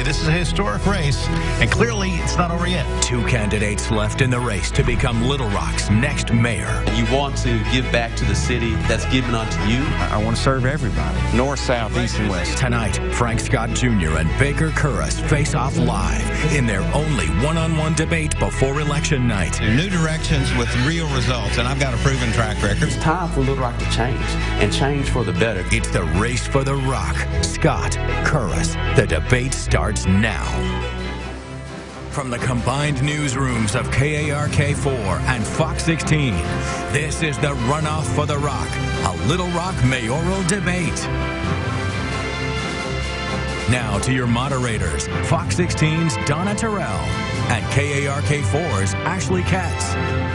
you, this is a historic race, and clearly it's not over yet. Two candidates left in the race to become Little Rock's next mayor. You want to give back to the city that's given unto you. I want to serve everybody, north, south, east, and west. Tonight, Frank Scott Jr. and Baker Kurrus face off live in their only one-on-one debate before election night. New directions with real results, and I've got a proven track record. It's time for Little Rock to change, and change for the better. It's the race for the rock. Scott, Kurrus. The debate starts now. From the combined newsrooms of KARK4 and Fox16, this is the Runoff for the Rock, a Little Rock mayoral debate. Now to your moderators, Fox16's Donna Terrell and KARK4's Ashley Ketz.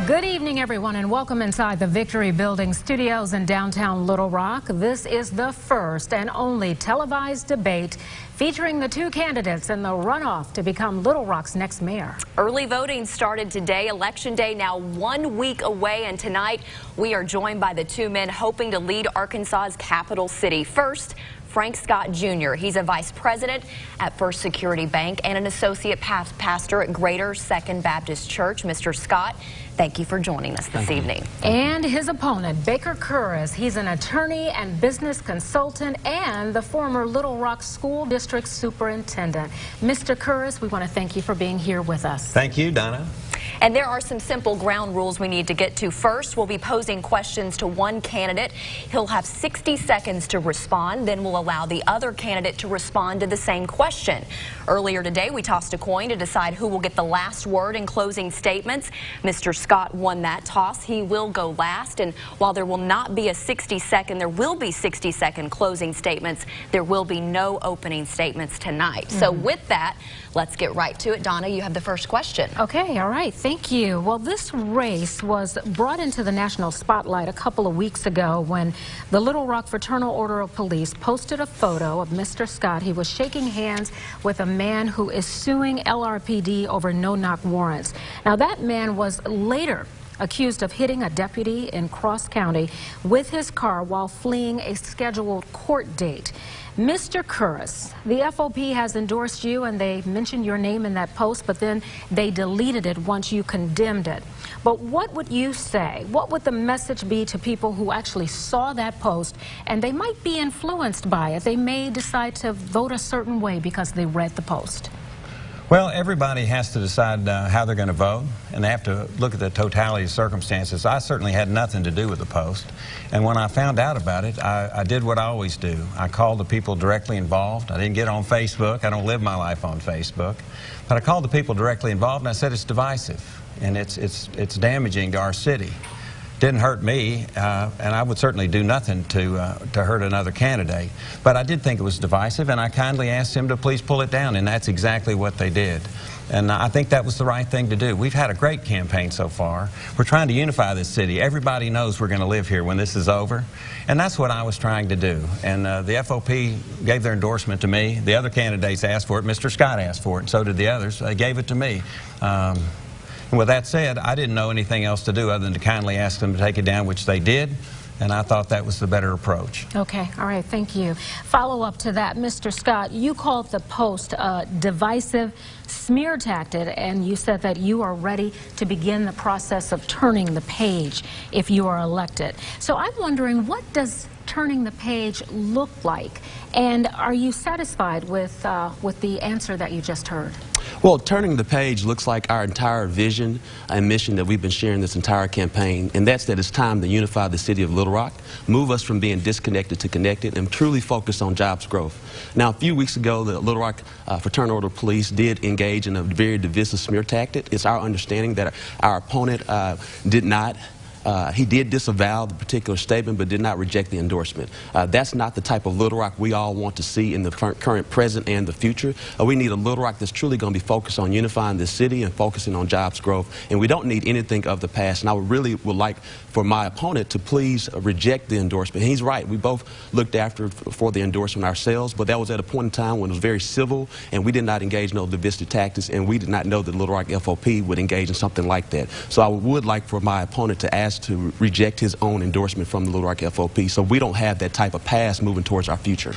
Good evening, everyone, and welcome inside the Victory Building studios in downtown Little Rock. This is the first and only televised debate featuring the two candidates in the runoff to become Little Rock's next mayor. Early voting started today. Election day now 1 week away, and tonight we are joined by the two men hoping to lead Arkansas's capital city. First, Frank Scott Jr. He's a vice president at First Security Bank and an associate pastor at Greater Second Baptist Church. Mr. Scott, thank you for joining us this evening. And his opponent, Baker Kurrus. He's an attorney and business consultant and the former Little Rock School District Superintendent. Mr. Kurrus, we want to thank you for being here with us. Thank you, Donna. And there are some simple ground rules we need to get to. First, we'll be posing questions to one candidate. He'll have 60 seconds to respond. Then we'll allow the other candidate to respond to the same question. Earlier today, we tossed a coin to decide who will get the last word in closing statements. Mr. Scott won that toss. He will go last. And while there will not be a 60-second, there will be 60-second closing statements. There will be no opening statements tonight. So with that, let's get right to it. Donna, you have the first question. Okay, all right. Thank you. Well, this race was brought into the national spotlight a couple of weeks ago when the Little Rock Fraternal Order of Police posted a photo of Mr. Scott. He was shaking hands with a man who is suing LRPD over no-knock warrants. Now, that man was later accused of hitting a deputy in Cross County with his car while fleeing a scheduled court date. Mr. Kurrus, the FOP has endorsed you, and they mentioned your name in that post, but then they deleted it once you condemned it. But what would you say? What would the message be to people who actually saw that post, and they might be influenced by it? They may decide to vote a certain way because they read the post. Well, everybody has to decide how they're going to vote, and they have to look at the totality of circumstances. I certainly had nothing to do with the post, and when I found out about it, I did what I always do. I called the people directly involved. I didn't get on Facebook. I don't live my life on Facebook. But I called the people directly involved, and I said it's divisive, and it's damaging to our city. Didn't hurt me, and I would certainly do nothing to hurt another candidate. But I did think it was divisive, and I kindly asked him to please pull it down, and that's exactly what they did. And I think that was the right thing to do. We've had a great campaign so far. We're trying to unify this city. Everybody knows we're going to live here when this is over, and that's what I was trying to do. And the FOP gave their endorsement to me. The other candidates asked for it. Mr. Scott asked for it, and so did the others. They gave it to me. And with that said, I didn't know anything else to do other than to kindly ask them to take it down, which they did, and I thought that was the better approach. Okay, all right, thank you. Follow up to that, Mr. Scott, you called the post divisive, smear tactic, and you said that you are ready to begin the process of turning the page if you are elected. So I'm wondering, what does turning the page look like, and are you satisfied with the answer that you just heard? Well, turning the page looks like our entire vision and mission that we've been sharing this entire campaign, and that's that it's time to unify the city of Little Rock, move us from being disconnected to connected, and truly focus on jobs growth. Now, a few weeks ago, the Little Rock Fraternal Order of Police did engage in a very divisive smear tactic. It's our understanding that our opponent did not He did disavow the particular statement, but did not reject the endorsement. That's not the type of Little Rock we all want to see in the current, present, and the future. We need a Little Rock that's truly going to be focused on unifying this city and focusing on jobs growth. And we don't need anything of the past. And I really would like for my opponent to please reject the endorsement. And he's right. We both looked after for the endorsement ourselves, but that was at a point in time when it was very civil, and we did not engage in no divisive tactics, and we did not know that Little Rock FOP would engage in something like that. So I would like for my opponent to ask to reject his own endorsement from the Little Rock FOP, so we don't have that type of past moving towards our future.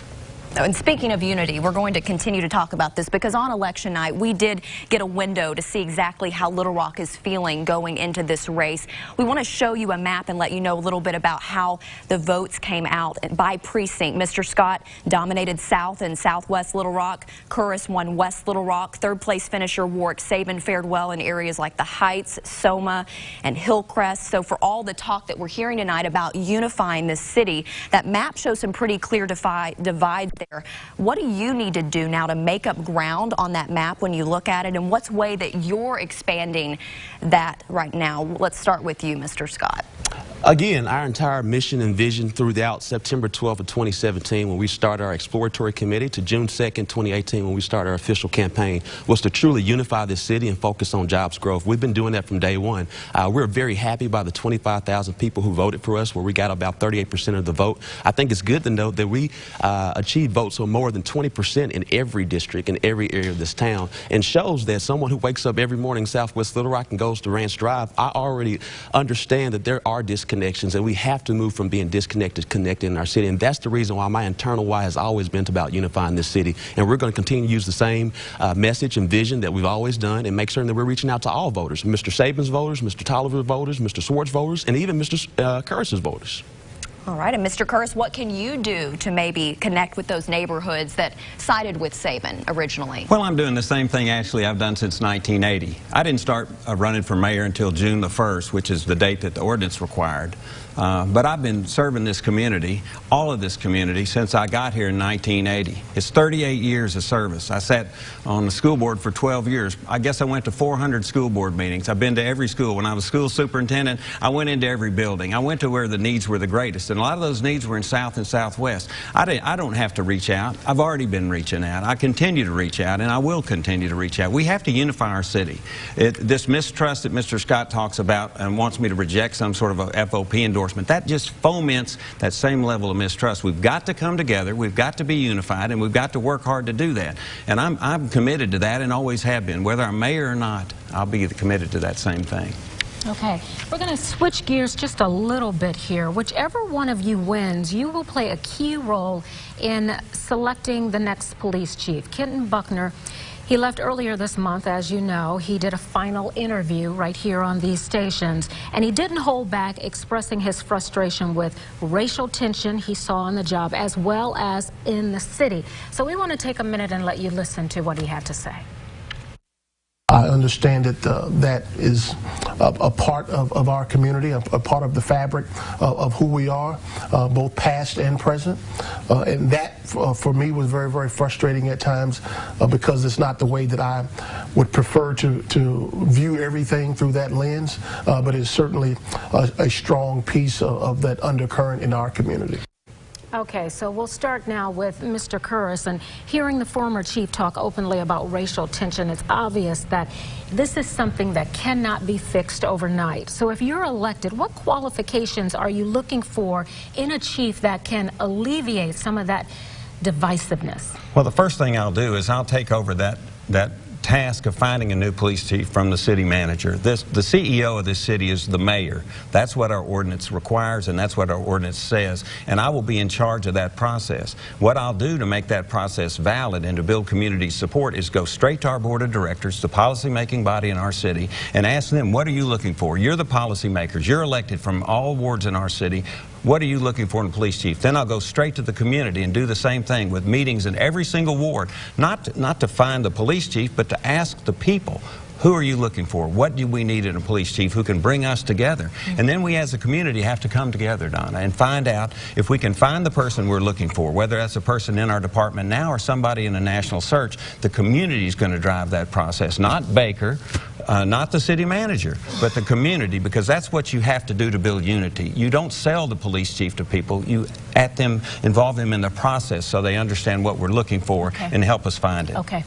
And speaking of unity, we're going to continue to talk about this because on election night, we did get a window to see exactly how Little Rock is feeling going into this race. We want to show you a map and let you know a little bit about how the votes came out by precinct. Mr. Scott dominated South and Southwest Little Rock. Kurrus won West Little Rock. Third place finisher Warwick Sabin fared well in areas like the Heights, Soma, and Hillcrest. So for all the talk that we're hearing tonight about unifying this city, that map shows some pretty clear divides there. What do you need to do now to make up ground on that map when you look at it, and what's the way that you're expanding that right now? Let's start with you, Mr. Scott. Again, our entire mission and vision throughout September 12th of 2017, when we started our exploratory committee, to June 2nd, 2018, when we started our official campaign, was to truly unify this city and focus on jobs growth. We've been doing that from day one. We're very happy by the 25,000 people who voted for us, where we got about 38% of the vote. I think it's good to note that we achieved votes of more than 20% in every district, in every area of this town, and shows that someone who wakes up every morning in Southwest Little Rock and goes to Ranch Drive, I already understand that there are disconnections, and we have to move from being disconnected to connected in our city. And that's the reason why my internal why has always been about unifying this city. And we're going to continue to use the same message and vision that we've always done, and make certain that we're reaching out to all voters, Mr. Sabin's voters, Mr. Tolliver's voters, Mr. Swartz voters, and even Mr. Kurrus's voters. All right, and Mr. Kurrus, what can you do to maybe connect with those neighborhoods that sided with Sabin originally? Well, I'm doing the same thing, actually, I've done since 1980. I didn't start running for mayor until June the 1st, which is the date that the ordinance required. But I've been serving this community, all of this community, since I got here in 1980. It's 38 years of service. I sat on the school board for 12 years. I guess I went to 400 school board meetings. I've been to every school. When I was school superintendent, I went into every building. I went to where the needs were the greatest, and a lot of those needs were in South and Southwest. I don't have to reach out. I've already been reaching out. I continue to reach out, and I will continue to reach out. We have to unify our city. This mistrust that Mr. Scott talks about and wants me to reject some sort of a FOP endorsement, that just foments that same level of mistrust. We've got to come together, we've got to be unified, and we've got to work hard to do that. And I'm committed to that, and always have been. Whether I'm mayor or not, I'll be committed to that same thing. Okay, we're going to switch gears just a little bit here. Whichever one of you wins, you will play a key role in selecting the next police chief. Kenton Buckner, he left earlier this month, as you know. He did a final interview right here on these stations, and he didn't hold back expressing his frustration with racial tension he saw on the job as well as in the city. So we want to take a minute and let you listen to what he had to say. I understand that that is a part of our community, a part of the fabric of who we are, both past and present. And that, for me, was very, very frustrating at times because it's not the way that I would prefer to view everything through that lens, but it's certainly a strong piece of that undercurrent in our community. Okay, so we'll start now with Mr. Kurrus, and hearing the former chief talk openly about racial tension, it's obvious that this is something that cannot be fixed overnight. So if you're elected, what qualifications are you looking for in a chief that can alleviate some of that divisiveness? Well, the first thing I'll do is I'll take over that task of finding a new police chief from the city manager. The CEO of this city is the mayor. That's what our ordinance requires, and that's what our ordinance says, and I will be in charge of that process. What I'll do to make that process valid and to build community support is go straight to our board of directors, the policy-making body in our city, and ask them, what are you looking for? You're the policymakers. You're elected from all wards in our city. What are you looking for in a police chief? Then I'll go straight to the community and do the same thing with meetings in every single ward, not to find the police chief, but to ask the people, who are you looking for? What do we need in a police chief who can bring us together? And then we as a community have to come together, Donna, and find out if we can find the person we're looking for, whether that's a person in our department now or somebody in a national search. The community is going to drive that process, not Baker, not the city manager, but the community, because that's what you have to do to build unity. You don't sell the police chief to people. You involve them in the process so they understand what we're looking for and help us find it. Okay.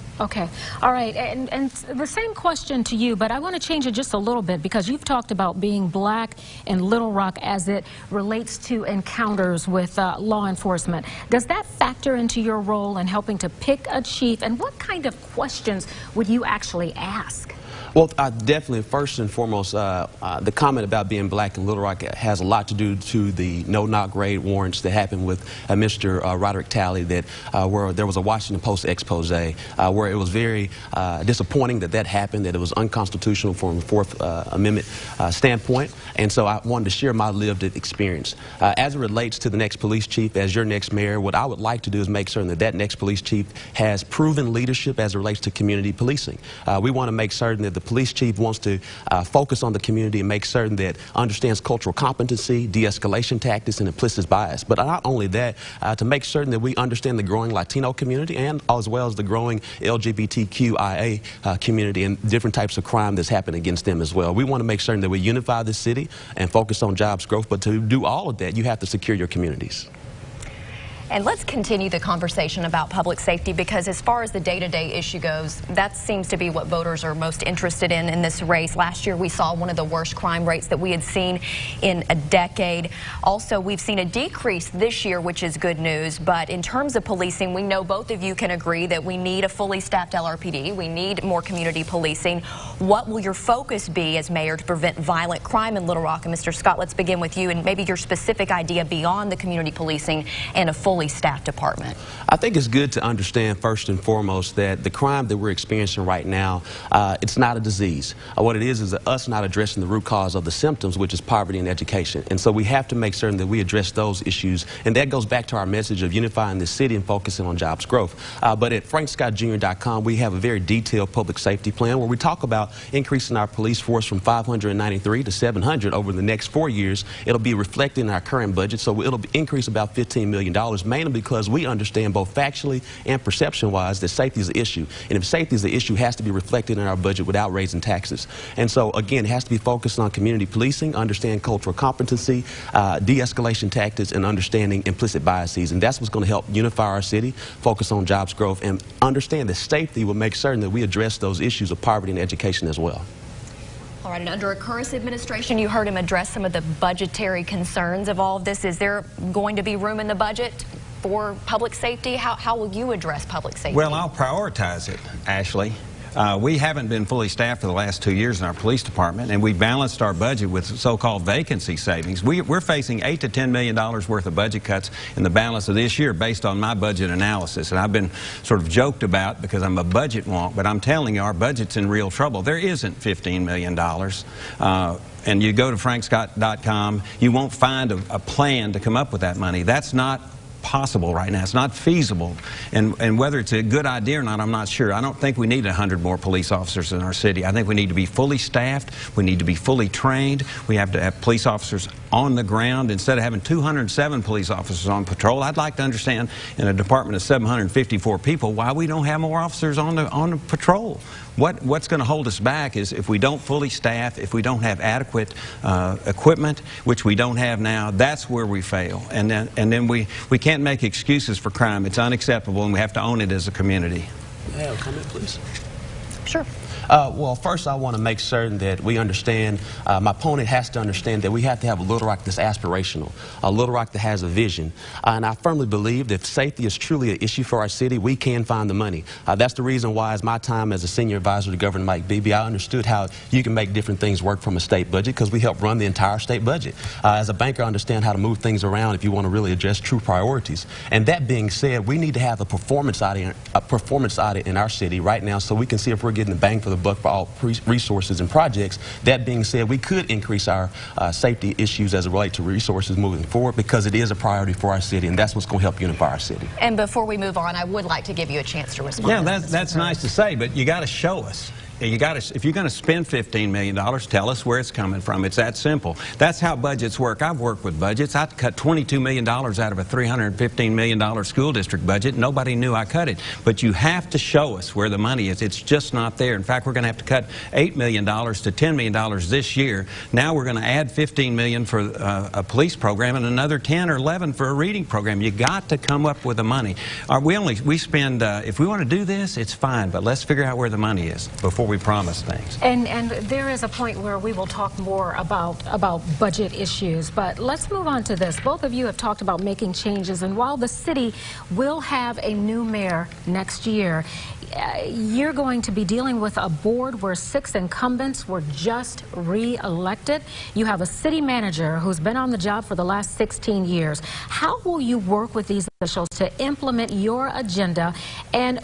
All right. And the same question to you, but I want to change it just a little bit because you've talked about being black in Little Rock as it relates to encounters with law enforcement. Does that factor into your role in helping to pick a chief, and what kind of questions would you actually ask? Well, definitely, first and foremost, the comment about being black in Little Rock has a lot to do to the no-knock raid warrants that happened with Mr. Roderick Talley, that where there was a Washington Post expose where it was very disappointing that happened, that it was unconstitutional from a Fourth Amendment standpoint, and so I wanted to share my lived experience. As it relates to the next police chief, as your next mayor, what I would like to do is make certain that next police chief has proven leadership as it relates to community policing. We want to make certain that the police chief wants to focus on the community and make certain that understands cultural competency, de-escalation tactics, and implicit bias. But not only that, to make certain that we understand the growing Latino community and as well as the growing LGBTQIA community and different types of crime that's happening against them as well. We want to make certain that we unify the city and focus on jobs growth, but to do all of that, you have to secure your communities. And let's continue the conversation about public safety, because as far as the day-to-day issue goes, that seems to be what voters are most interested in this race. Last year we saw one of the worst crime rates that we had seen in a decade. Also, we've seen a decrease this year, which is good news. But in terms of policing, we know both of you can agree that we need a fully staffed LRPD. We need more community policing. What will your focus be as mayor to prevent violent crime in Little Rock? And Mr. Scott, let's begin with you and maybe your specific idea beyond the community policing and a fully staffed department. I think it's good to understand first and foremost that the crime that we're experiencing right now, it's not a disease. What it is us not addressing the root cause of the symptoms, which is poverty and education. And so we have to make certain that we address those issues. And that goes back to our message of unifying the city and focusing on jobs growth. But at frankscottjr.com, we have a very detailed public safety plan where we talk about increasing our police force from 593 to 700 over the next 4 years. It'll be reflected in our current budget, so it'll increase about $15 million, mainly because we understand both factually and perception-wise that safety is an issue. And if safety is an issue, it has to be reflected in our budget without raising taxes. And so, again, it has to be focused on community policing, understand cultural competency, de-escalation tactics, and understanding implicit biases. And that's what's going to help unify our city, focus on jobs growth, and understand that safety will make certain that we address those issues of poverty and education as well. All right, and under a Kurrus administration, you heard him address some of the budgetary concerns of all of this. Is there going to be room in the budget for public safety? How will you address public safety? Well, I'll prioritize it, Ashley. We haven't been fully staffed for the last 2 years in our police department, and we balanced our budget with so-called vacancy savings. We're facing $8 to $10 million worth of budget cuts in the balance of this year based on my budget analysis. And I've been sort of joked about because I'm a budget wonk, but I'm telling you our budget's in real trouble. There isn't $15 million. And you go to frankscott.com, you won't find a plan to come up with that money. That's not possible right now. It's not feasible. And whether it's a good idea or not, I'm not sure. I don't think we need 100 more police officers in our city. I think we need to be fully staffed. We need to be fully trained. We have to have police officers on the ground. Instead of having 207 police officers on patrol, I'd like to understand in a department of 754 people why we don't have more officers on the patrol. What's going to hold us back is if we don't fully staff, if we don't have adequate equipment, which we don't have now, that's where we fail. And then we can't make excuses for crime. It's unacceptable, and we have to own it as a community. May I have a comment, please? Sure. Well, first I want to make certain that we understand, my opponent has to understand that we have to have a Little Rock that's aspirational, a Little Rock that has a vision. And I firmly believe that if safety is truly an issue for our city, we can find the money. That's the reason why, as my time as a senior advisor to Governor Mike Beebe, I understood how you can make different things work from a state budget because we help run the entire state budget. As a banker, I understand how to move things around if you want to really address true priorities. And that being said, we need to have a performance audit in our city right now so we can see if we're getting the bang for the buck for all resources and projects. That being said, we could increase our safety issues as it relates to resources moving forward because it is a priority for our city, and that's what's going to help unify our city. And before we move on, I would like to give you a chance to respond. Yeah, that's nice to say, but you got to show us. If you're going to spend $15 million, tell us where it's coming from. It's that simple. That's how budgets work. I've worked with budgets. I cut $22 million out of a $315 million school district budget. Nobody knew I cut it. But you have to show us where the money is. It's just not there. In fact, we're going to have to cut $8 million to $10 million this year. Now we're going to add $15 million for a police program and another 10 or 11 for a reading program. You got to come up with the money. We spend, if we want to do this, it's fine, but let's figure out where the money is before before we promise things. And there is a point where we will talk more about budget issues, but let's move on to this. Both of you have talked about making changes, and while the city will have a new mayor next year, you're going to be dealing with a board where 6 incumbents were just re-elected. You have a city manager who's been on the job for the last 16 years. How will you work with these officials to implement your agenda, and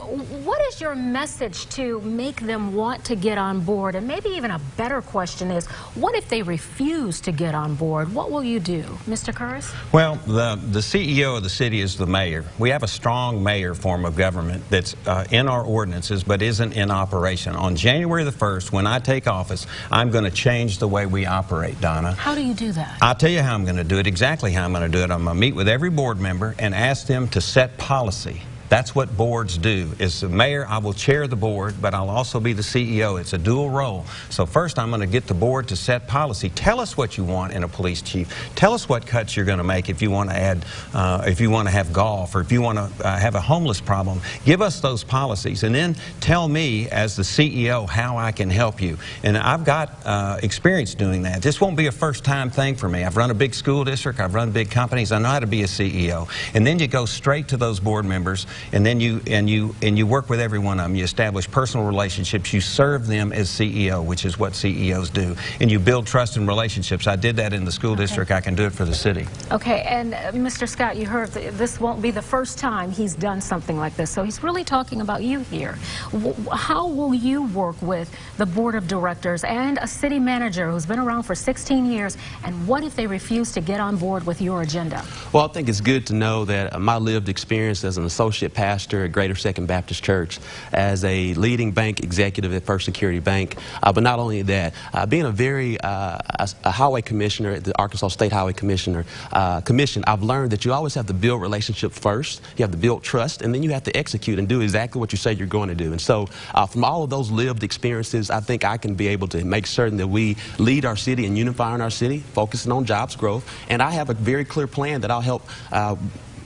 what is your message to make them want to get on board? And maybe even a better question is, what if they refuse to get on board? What will you do? Mr. Kurrus? Well, the CEO of the city is the mayor. We have a strong mayor form of government that's in our ordinances but isn't in operation. On January the 1st, when I take office, I'm going to change the way we operate, Donna. How do you do that? I'll tell you how I'm going to do it, exactly how I'm going to do it. I'm going to meet with every board member and ask them to set policy. That's what boards do. As the mayor, I will chair the board, but I'll also be the CEO. It's a dual role. So first, I'm going to get the board to set policy. Tell us what you want in a police chief. Tell us what cuts you're going to make if you want to add, if you want to have golf, or if you want to have a homeless problem. Give us those policies, and then tell me as the CEO how I can help you. And I've got experience doing that. This won't be a first-time thing for me. I've run a big school district. I've run big companies. I know how to be a CEO. And then you go straight to those board members, and then you work with every one of them. You establish personal relationships. You serve them as CEO, which is what CEOs do. And you build trust and relationships. I did that in the school district. I can do it for the city. Okay, and Mr. Scott, you heard this won't be the first time he's done something like this. So he's really talking about you here. How will you work with the board of directors and a city manager who's been around for 16 years? And what if they refuse to get on board with your agenda? Well, I think it's good to know that my lived experience as an associate pastor at Greater Second Baptist Church, as a leading bank executive at First Security Bank, but not only that, being a highway commissioner at the Arkansas State Highway Commission, I've learned that you always have to build relationships first, you have to build trust, and then you have to execute and do exactly what you say you're going to do. And so from all of those lived experiences, I think I can be able to make certain that we lead our city and unify in our city, focusing on jobs growth, and I have a very clear plan that I'll help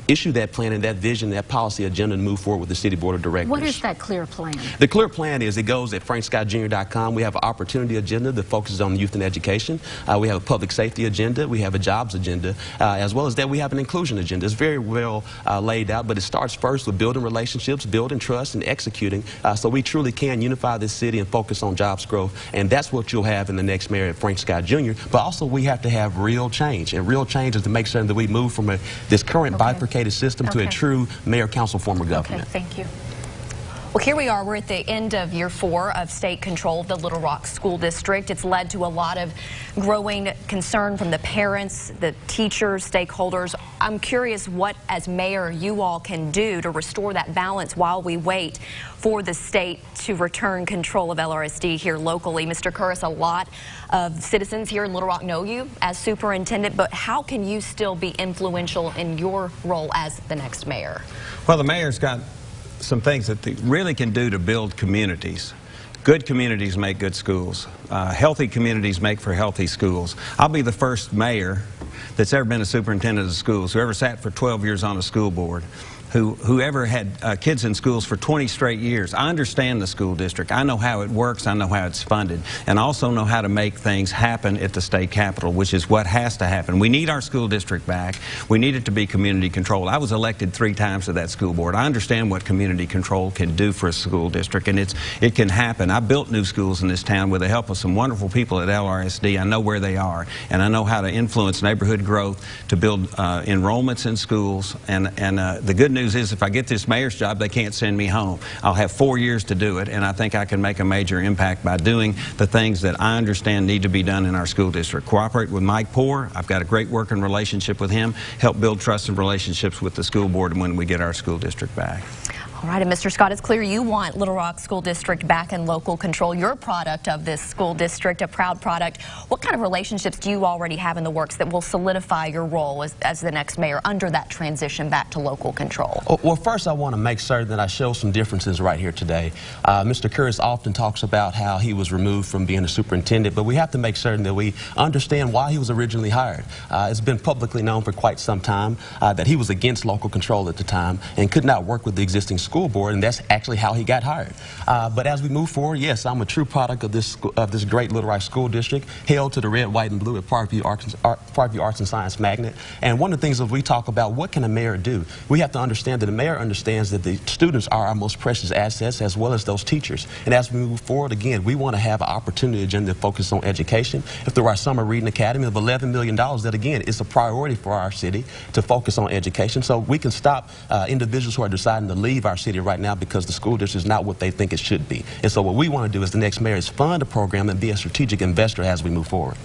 issue that plan and that vision, that policy agenda, to move forward with the City Board of Directors. What is that clear plan? The clear plan is, it goes at frankscottjr.com. We have an opportunity agenda that focuses on youth and education. We have a public safety agenda. We have a jobs agenda. As well as that, we have an inclusion agenda. It's very well laid out, but it starts first with building relationships, building trust, and executing, so we truly can unify this city and focus on jobs growth. And that's what you'll have in the next mayor at Frank Scott Jr. But also, we have to have real change. And real change is to make certain that we move from this current bifurcated system to a true mayor-council form of government. Okay, thank you. Well, here we are. We're at the end of year 4 of state control of the Little Rock School District. It's led to a lot of growing concern from the parents, the teachers, stakeholders. I'm curious what, as mayor, you all can do to restore that balance while we wait for the state to return control of LRSD here locally. Mr. Kurrus, a lot of citizens here in Little Rock know you as superintendent, but how can you still be influential in your role as the next mayor? Well, the mayor's got some things that they really can do to build communities. Good communities make good schools. Healthy communities make for healthy schools. I'll be the first mayor that's ever been a superintendent of schools, who ever sat for 12 years on a school board, whoever had kids in schools for 20 straight years. I understand the school district. I know how it works. I know how it's funded. And I also know how to make things happen at the state capitol, which is what has to happen. We need our school district back. We need it to be community controlled. I was elected 3 times to that school board. I understand what community control can do for a school district, and it can happen. I built new schools in this town with the help of some wonderful people at LRSD. I know where they are, and I know how to influence neighborhood growth, to build enrollments in schools. And the good news is, if I get this mayor's job, they can't send me home. I'll have 4 years to do it, and I think I can make a major impact by doing the things that I understand need to be done in our school district. Cooperate with Mike Poore. I've got a great working relationship with him. Help build trust and relationships with the school board when we get our school district back. All right, and Mr. Scott, it's clear you want Little Rock School District back in local control. You're a product of this school district, a proud product. What kind of relationships do you already have in the works that will solidify your role as the next mayor under that transition back to local control? Well, first I want to make certain that I show some differences right here today. Mr. Kurrus often talks about how he was removed from being a superintendent, but we have to make certain that we understand why he was originally hired. It's been publicly known for quite some time that he was against local control at the time and could not work with the existing school board, and that's actually how he got hired. But as we move forward, yes, I'm a true product of this great Little Rock School District, hailed to the red, white, and blue at Parkview Arts and Science Magnet. And one of the things that we talk about, what can a mayor do? We have to understand that the mayor understands that the students are our most precious assets, as well as those teachers. And as we move forward, again, we want to have an opportunity agenda to focus on education. If there are Summer Reading Academy of $11 million, that again is a priority for our city to focus on education, so we can stop individuals who are deciding to leave our city right now because the school district is not what they think it should be. And so what we want to do as the next mayor is fund a program and be a strategic investor as we move forward.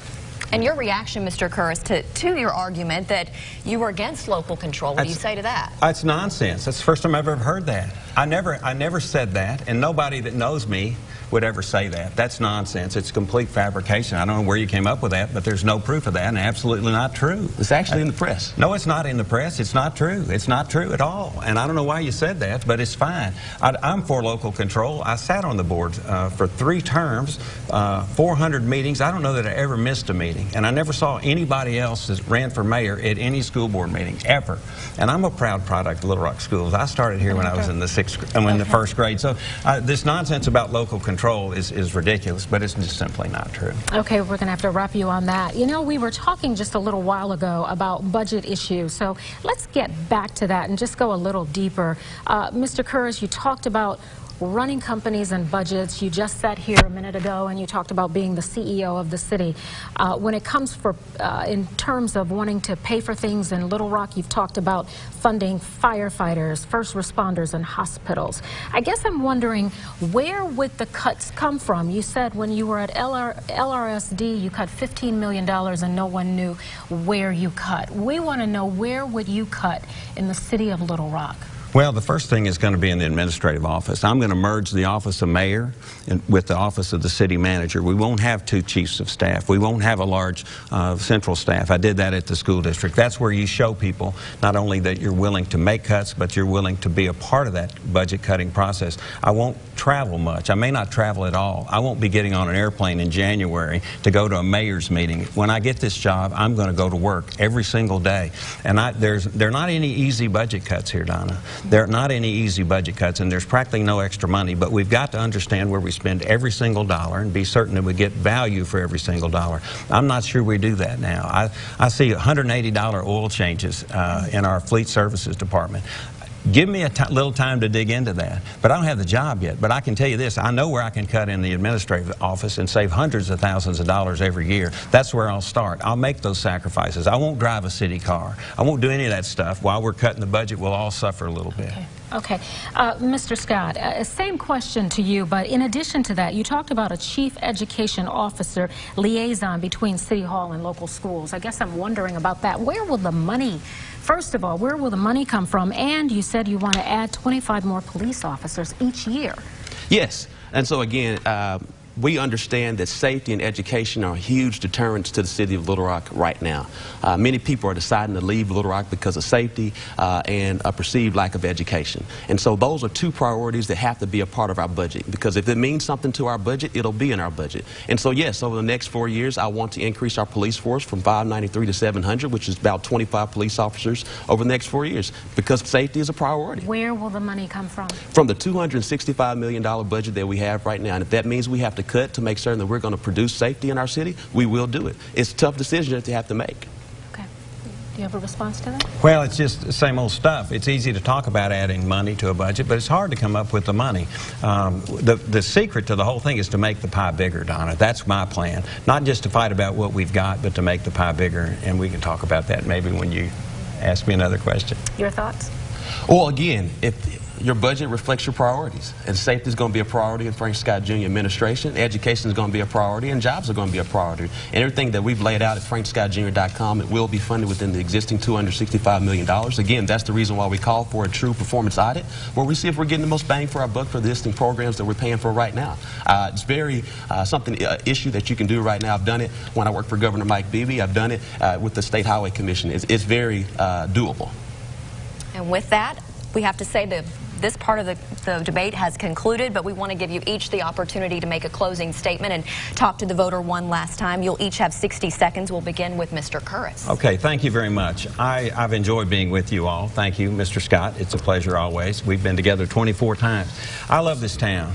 And your reaction, Mr. Kurrus, to your argument that you were against local control, what do you say to that? It's nonsense. That's the first time I've ever heard that. I never said that, and nobody that knows me would ever say that. That's nonsense. It's complete fabrication. I don't know where you came up with that, but there's no proof of that, and absolutely not true. It's actually in the press. No, it's not in the press. It's not true. It's not true at all. And I don't know why you said that, but it's fine. I'm for local control. I sat on the board for 3 terms, 400 meetings. I don't know that I ever missed a meeting, and I never saw anybody else that ran for mayor at any school board meeting, ever. And I'm a proud product of Little Rock Schools. I started here when I was in the first grade. So this nonsense about local control is ridiculous, but it's just simply not true. Okay, we're going to have to wrap you on that. You know, we were talking just a little while ago about budget issues, so let's get back to that and just go a little deeper. Mr. Kurrus, you talked about running companies and budgets. You just sat here a minute ago and you talked about being the CEO of the city. When it comes in terms of wanting to pay for things in Little Rock, you've talked about funding firefighters, first responders, and hospitals. I guess I'm wondering, where would the cuts come from? You said when you were at LRSD, you cut $15 million and no one knew where you cut. We want to know, where would you cut in the city of Little Rock? Well, the first thing is going to be in the administrative office. I'm going to merge the office of mayor with the office of the city manager. We won't have 2 chiefs of staff. We won't have a large central staff. I did that at the school district. That's where you show people not only that you're willing to make cuts, but you're willing to be a part of that budget cutting process. I won't travel much. I may not travel at all. I won't be getting on an airplane in January to go to a mayor's meeting. When I get this job, I'm going to go to work every single day. And there are not any easy budget cuts here, Donna. There are not any easy budget cuts, and there's practically no extra money, but we've got to understand where we spend every single dollar and be certain that we get value for every single dollar. I'm not sure we do that now. I see $180 oil changes in our fleet services department. Give me a little time to dig into that. But I don't have the job yet. But I can tell you this, I know where I can cut in the administrative office and save hundreds of thousands of dollars every year. That's where I'll start. I'll make those sacrifices. I won't drive a city car. I won't do any of that stuff. While we're cutting the budget, we'll all suffer a little bit. Okay. Mr. Scott, same question to you, but in addition to that, you talked about a chief education officer liaison between City Hall and local schools. I guess I'm wondering about that. Where will the money, first of all, where will the money come from? And you said you want to add 25 more police officers each year. Yes. And so again, we understand that safety and education are huge deterrents to the city of Little Rock right now. Many people are deciding to leave Little Rock because of safety and a perceived lack of education. And so those are 2 priorities that have to be a part of our budget, because if it means something to our budget, it'll be in our budget. And so yes, over the next 4 years, I want to increase our police force from 593 to 700, which is about 25 police officers over the next 4 years, because safety is a priority. Where will the money come from? From the $265 million budget that we have right now. And if that means we have to cut to make certain that we're going to produce safety in our city, we will do it. It's a tough decision that you have to make. Okay. Do you have a response to that? Well, it's just the same old stuff. It's easy to talk about adding money to a budget, but it's hard to come up with the money. The secret to the whole thing is to make the pie bigger, Donna. That's my plan. Not just to fight about what we've got, but to make the pie bigger, and we can talk about that maybe when you ask me another question. Your thoughts? Well, again, if your budget reflects your priorities, and safety is going to be a priority in Frank Scott Jr. administration, education is going to be a priority, and jobs are going to be a priority. And everything that we've laid out at frankscottjr.com, it will be funded within the existing $265 million. Again, that's the reason why we call for a true performance audit, where we see if we're getting the most bang for our buck for the existing programs that we're paying for right now. It's very issue that you can do right now. I've done it when I worked for Governor Mike Beebe. I've done it with the State Highway Commission. It's very doable. And with that, we have to say the this part of the debate has concluded, but we want to give you each the opportunity to make a closing statement and talk to the voter one last time. You'll each have 60 seconds. We'll begin with Mr. Kurrus. Okay, thank you very much. I've enjoyed being with you all. Thank you, Mr. Scott. It's a pleasure always. We've been together 24 times. I love this town.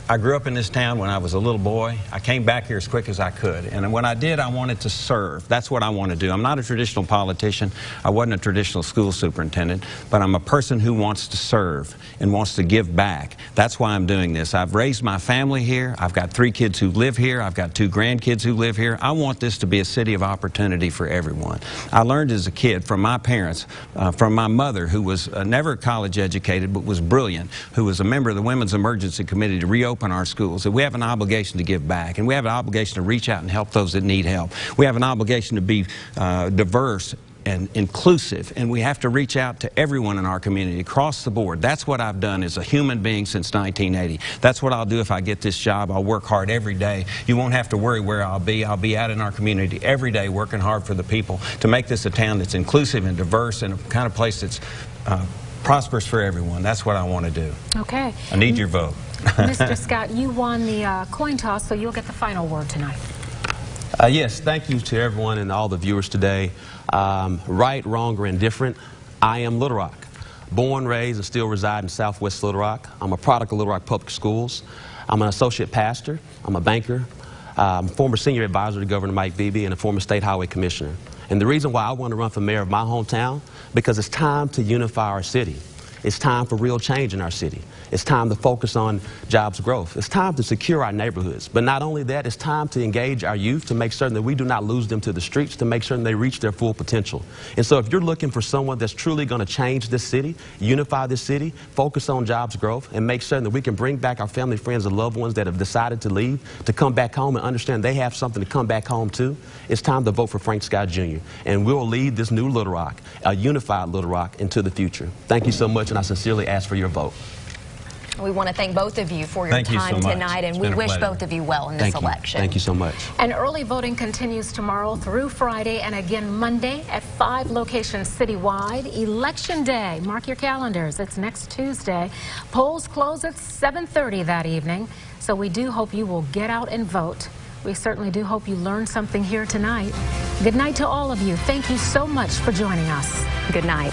I grew up in this town when I was a little boy. I came back here as quick as I could. And when I did, I wanted to serve. That's what I want to do. I'm not a traditional politician. I wasn't a traditional school superintendent. But I'm a person who wants to serve and wants to give back. That's why I'm doing this. I've raised my family here. I've got 3 kids who live here. I've got 2 grandkids who live here. I want this to be a city of opportunity for everyone. I learned as a kid from my parents, from my mother, who was never college educated but was brilliant, who was a member of the Women's Emergency Committee to reopen our schools, that we have an obligation to give back, and we have an obligation to reach out and help those that need help. We have an obligation to be diverse and inclusive, and we have to reach out to everyone in our community across the board. That's what I've done as a human being since 1980. That's what I'll do if I get this job. I'll work hard every day. You won't have to worry where I'll be. I'll be out in our community every day working hard for the people to make this a town that's inclusive and diverse and a kind of place that's prosperous for everyone. That's what I want to do. Okay. I need your vote. Mr. Scott, you won the coin toss, so you'll get the final word tonight. Yes, thank you to everyone and all the viewers today. Right, wrong, or indifferent, I am Little Rock. Born, raised, and still reside in Southwest Little Rock. I'm a product of Little Rock Public Schools. I'm an associate pastor. I'm a banker. I'm a former senior advisor to Governor Mike Beebe and a former state highway commissioner. And the reason why I want to run for mayor of my hometown, because it's time to unify our city. It's time for real change in our city. It's time to focus on jobs growth. It's time to secure our neighborhoods. But not only that, it's time to engage our youth to make certain that we do not lose them to the streets, to make certain they reach their full potential. And so if you're looking for someone that's truly going to change this city, unify this city, focus on jobs growth, and make certain that we can bring back our family, friends, and loved ones that have decided to leave, to come back home and understand they have something to come back home to, it's time to vote for Frank Scott Jr. And we'll lead this new Little Rock, a unified Little Rock, into the future. Thank you so much, and I sincerely ask for your vote. We want to thank both of you for your time tonight, and we wish both of you well in this election. Thank you so much. And early voting continues tomorrow through Friday and again Monday at 5 locations citywide. Election Day, mark your calendars, it's next Tuesday. Polls close at 7:30 that evening, so we do hope you will get out and vote. We certainly do hope you learned something here tonight. Good night to all of you. Thank you so much for joining us. Good night.